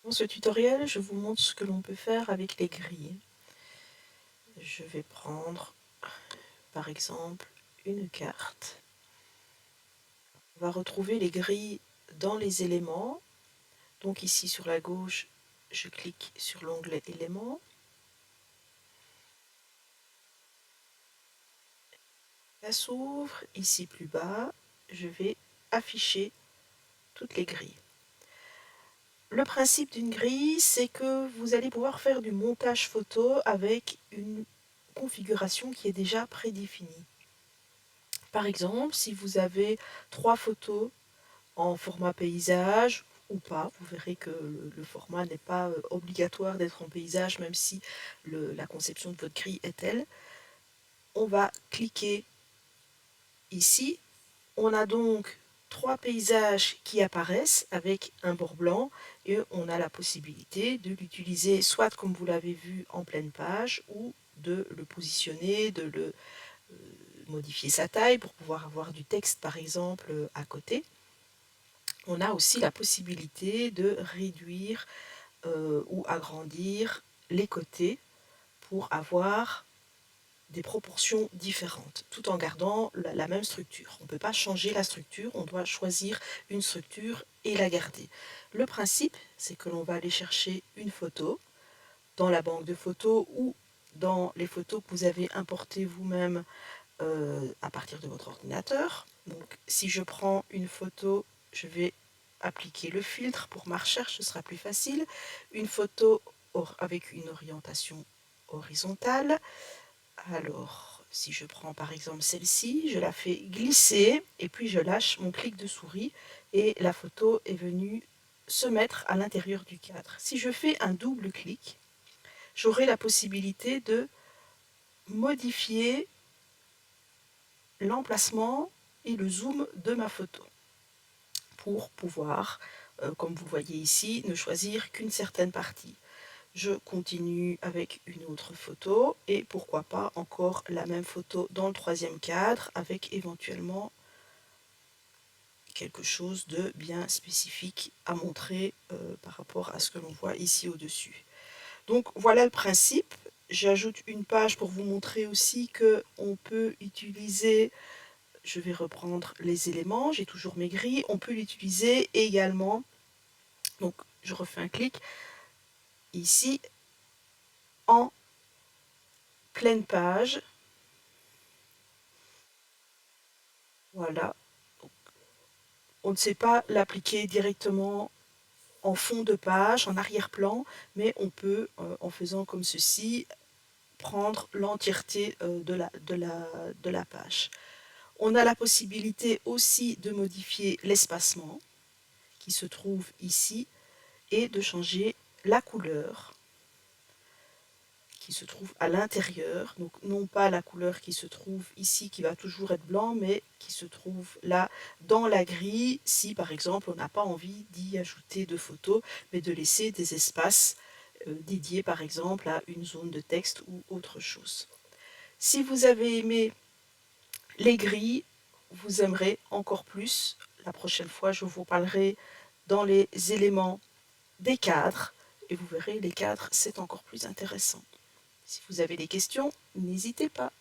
Dans ce tutoriel, je vous montre ce que l'on peut faire avec les grilles. Je vais prendre, par exemple, une carte. On va retrouver les grilles dans les éléments. Donc ici sur la gauche, je clique sur l'onglet éléments. Ça s'ouvre. Ici plus bas, je vais afficher toutes les grilles. Le principe d'une grille, c'est que vous allez pouvoir faire du montage photo avec une configuration qui est déjà prédéfinie. Par exemple, si vous avez 3 photos en format paysage ou pas, vous verrez que le format n'est pas obligatoire d'être en paysage, même si la conception de votre grille est telle. On va cliquer ici. On a donc 3 paysages qui apparaissent avec un bord blanc et on a la possibilité de l'utiliser soit comme vous l'avez vu en pleine page ou de le positionner, de le modifier sa taille pour pouvoir avoir du texte par exemple à côté. On a aussi la possibilité de réduire ou agrandir les côtés pour avoir des proportions différentes, tout en gardant la même structure. On ne peut pas changer la structure, on doit choisir une structure et la garder. Le principe, c'est que l'on va aller chercher une photo dans la banque de photos ou dans les photos que vous avez importées vous-même à partir de votre ordinateur. Donc, si je prends une photo, je vais appliquer le filtre pour ma recherche, ce sera plus facile. Une photo avec une orientation horizontale. Alors, si je prends par exemple celle-ci, je la fais glisser et puis je lâche mon clic de souris et la photo est venue se mettre à l'intérieur du cadre. Si je fais un double clic, j'aurai la possibilité de modifier l'emplacement et le zoom de ma photo pour pouvoir, comme vous voyez ici, ne choisir qu'une certaine partie. Je continue avec une autre photo et pourquoi pas encore la même photo dans le troisième cadre avec éventuellement quelque chose de bien spécifique à montrer par rapport à ce que l'on voit ici au-dessus. Donc voilà le principe. J'ajoute une page pour vous montrer aussi qu'on peut utiliser, je vais reprendre les éléments, j'ai toujours mes grilles, on peut l'utiliser également, donc je refais un clic, ici en pleine page, voilà, on ne sait pas l'appliquer directement en fond de page, en arrière-plan, mais on peut, en faisant comme ceci, prendre l'entièreté de la page. On a la possibilité aussi de modifier l'espacement qui se trouve ici et de changer la couleur qui se trouve à l'intérieur, donc non pas la couleur qui se trouve ici qui va toujours être blanc, mais qui se trouve là dans la grille si par exemple on n'a pas envie d'y ajouter de photos, mais de laisser des espaces dédiés par exemple à une zone de texte ou autre chose. Si vous avez aimé les grilles, vous aimerez encore plus. La prochaine fois, je vous parlerai dans les éléments des cadres et vous verrez, les cadres, c'est encore plus intéressant. Si vous avez des questions, n'hésitez pas.